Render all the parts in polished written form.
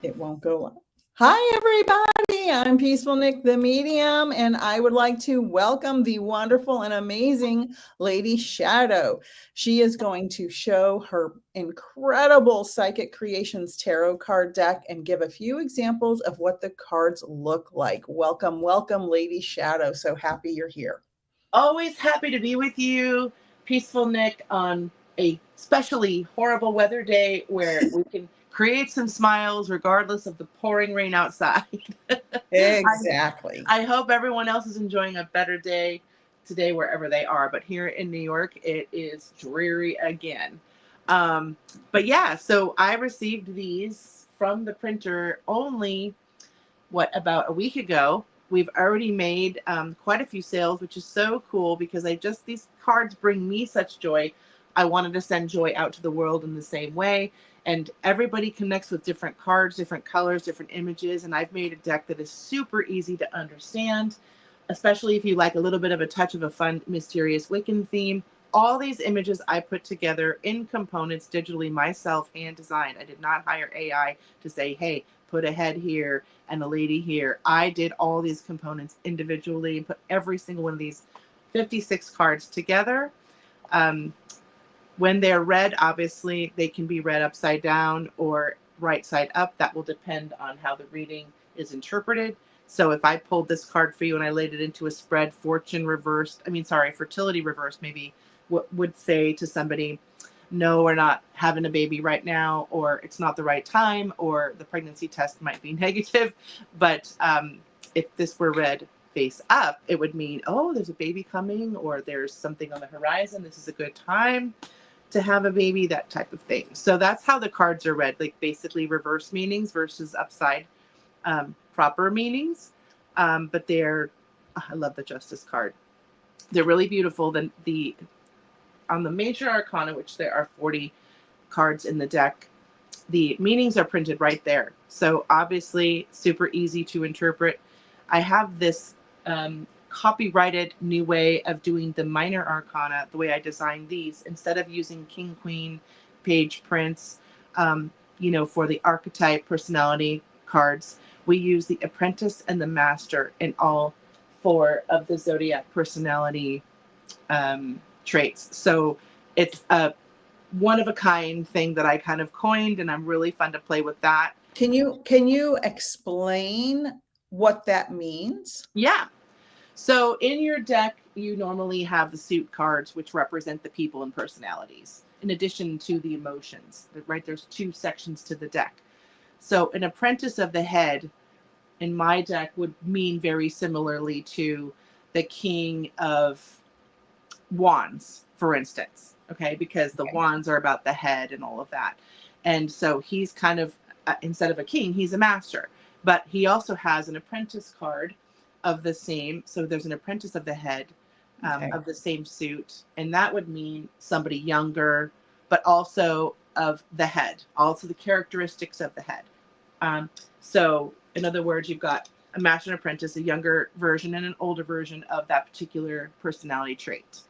It won't go up. Hi, everybody. I'm Peaceful Nick, the medium, and I would like to welcome the wonderful and amazing Lady Shadowe. She is going to show her incredible Psychic Creations tarot card deck and give a few examples of what the cards look like. Welcome, welcome, Lady Shadowe. So happy you're here. Always happy to be with you, Peaceful Nick, on a especially horrible weather day where we can create some smiles regardless of the pouring rain outside. Exactly. I hope everyone else is enjoying a better day today wherever they are. But here in New York, it is dreary again. Um, but yeah, so I received these from the printer only about a week ago. We've already made quite a few sales, which is so cool because these cards bring me such joy. I wanted to send joy out to the world in the same way. And everybody connects with different cards, different colors, different images. And I've made a deck that is super easy to understand, especially if you like a little bit of a touch of a fun, mysterious Wiccan theme. All these images I put together in components digitally myself, hand designed. I did not hire AI to say, hey, put a head here and a lady here. I did all these components individually and put every single one of these 56 cards together. When they're read, obviously, they can be read upside down or right side up. That will depend on how the reading is interpreted. So if I pulled this card for you and I laid it into a spread, fertility reversed, maybe what would say to somebody, no, we're not having a baby right now, or it's not the right time, or the pregnancy test might be negative. But if this were read face up, it would mean, oh, there's a baby coming, or there's something on the horizon. This is a good time to have a baby, that type of thing. So that's how the cards are read, like basically reverse meanings versus upside proper meanings. But I love the Justice card. They're really beautiful. On the major arcana, which there are 40 cards in the deck, the meanings are printed right there. So obviously super easy to interpret. I have this copyrighted new way of doing the minor arcana, the way I designed these. Instead of using King, Queen, Page, Prince, for the archetype personality cards, we use the Apprentice and the Master in all 4 of the Zodiac personality traits. So it's a one of a kind thing that I kind of coined, and I'm really fun to play with that. Can you explain what that means? Yeah. So in your deck, you normally have the suit cards, which represent the people and personalities, in addition to the emotions. Right? There's 2 sections to the deck. So an Apprentice of the Head in my deck would mean very similarly to the King of Wands, for instance. Okay, because the wands are about the head and all of that. And so he's kind of, instead of a king, he's a master. But he also has an apprentice card of the same. So there's an apprentice of the head of the same suit. And that would mean somebody younger, but also of the head, also the characteristics of the head. So in other words, you've got a master and apprentice, a younger version and an older version of that particular personality trait.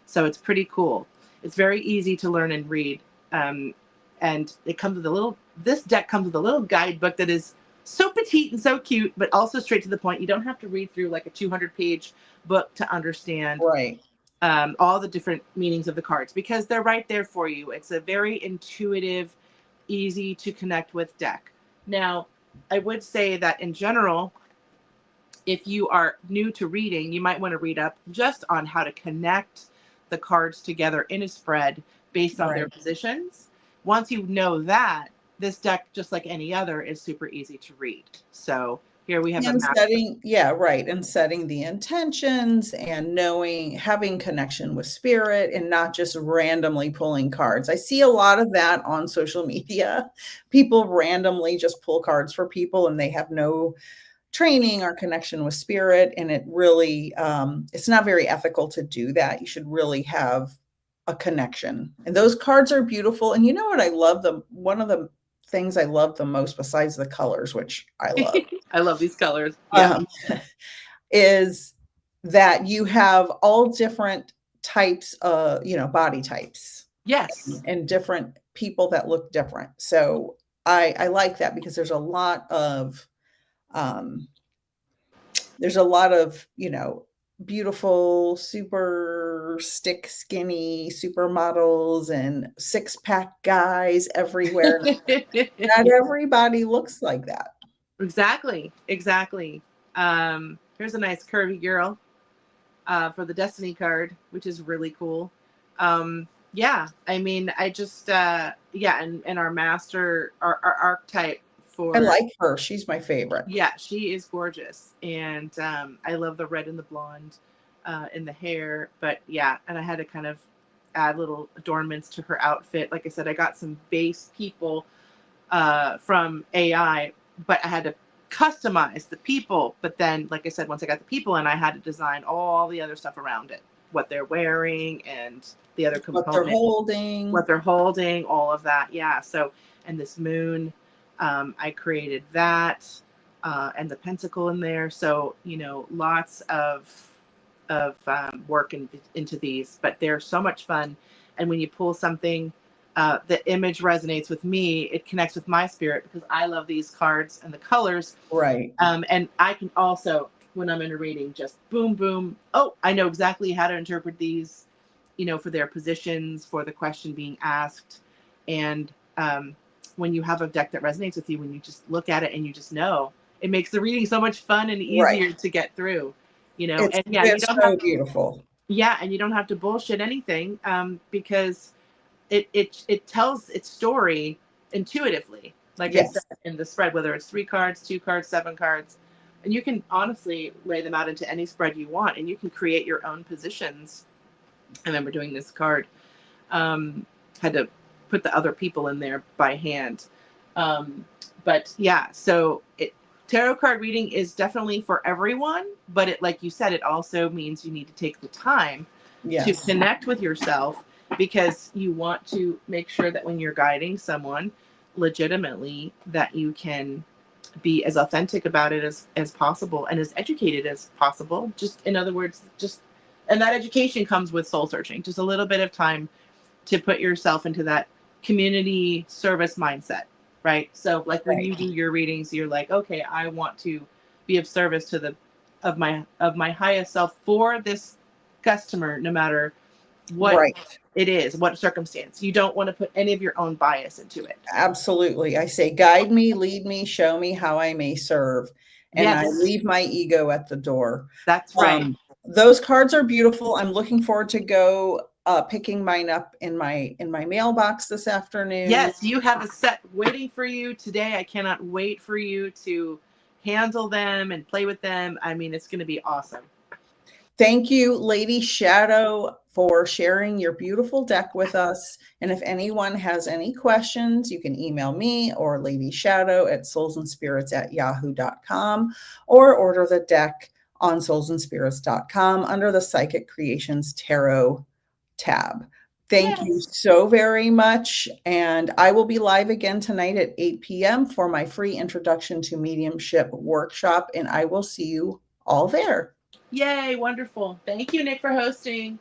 So it's pretty cool. It's very easy to learn and read. And it comes with this deck comes with a little guidebook that is so petite and so cute, but also straight to the point. You don't have to read through like a 200-page book to understand all the different meanings of the cards, because they're right there for you. It's a very intuitive, easy to connect with deck. Now, I would say that in general, if you are new to reading, you might want to read up just on how to connect the cards together in a spread based on their positions. Once you know that, this deck, just like any other, is super easy to read. So here we have and setting the intentions and having connection with spirit and not just randomly pulling cards. I see a lot of that on social media. People randomly just pull cards for people and they have no training or connection with spirit, and it really it's not very ethical to do that. You should really have a connection, and those cards are beautiful. And you know what I love, one of the things I love the most, besides the colors, which I love I love these colors, is that you have all different types of body types, yes, and different people that look different. So I like that because there's a lot of, beautiful, super stick skinny supermodels and six-pack guys everywhere. Not everybody looks like that. Exactly. Exactly. Here's a nice curvy girl for the Destiny card, which is really cool. Yeah, I mean, I just yeah, and our master, our archetype I for, like her. She's my favorite. yeah, she is gorgeous, and I love the red and the blonde in the hair. But yeah, and I had to kind of add little adornments to her outfit. Like I said, I got some base people from AI, but I had to customize the people. But then, like I said, once I got the people in, I had to design all the other stuff around it, what they're wearing and the other What they're component, holding. what they're holding, all of that. Yeah. So, and this moon, I created that, and the pentacle in there. So, lots of work into these, but they're so much fun. And when you pull something, the image resonates with me. It connects with my spirit because I love these cards and the colors. Right. And I can also, when I'm in a reading, just boom, boom. Oh, I know exactly how to interpret these, for their positions, for the question being asked. And when you have a deck that resonates with you, when you just look at it and you just know, it makes the reading so much fun and Right. easier to get through, It's and yeah, you it's don't so have, beautiful. yeah, and you don't have to bullshit anything, because it tells its story intuitively. Like I said Yes. in the spread, whether it's 3 cards, 2 cards, 7 cards, and you can honestly lay them out into any spread you want, and you can create your own positions. I remember doing this card, had to put the other people in there by hand. But yeah, so tarot card reading is definitely for everyone, but like you said, it also means you need to take the time to Yes. connect with yourself, because you want to make sure that when you're guiding someone legitimately, that you can be as authentic about it as possible and as educated as possible. Just in other words, and that education comes with soul searching, just a little bit of time to put yourself into that community service mindset, right? So like when Right. you do your readings, you're like, okay, I want to be of service to the of my highest self for this customer, no matter what Right. it is, what circumstance. You don't want to put any of your own bias into it. Absolutely. I say, guide me, lead me, show me how I may serve. And I Yes, leave my ego at the door. that's right. Those cards are beautiful. I'm looking forward to go picking mine up in my mailbox this afternoon. Yes, you have a set waiting for you today. I cannot wait for you to handle them and play with them. I mean, it's going to be awesome. Thank you, Lady Shadowe, for sharing your beautiful deck with us. And if anyone has any questions, you can email me or Lady Shadowe at soulsandspirits@yahoo.com, or order the deck on soulsandspirits.com under the Psychic Creations Tarot tab. Thank you Yes. so very much. And I will be live again tonight at 8 p.m. for my free Introduction to Mediumship workshop, and I will see you all there. Yay, wonderful. Thank you, Nick, for hosting.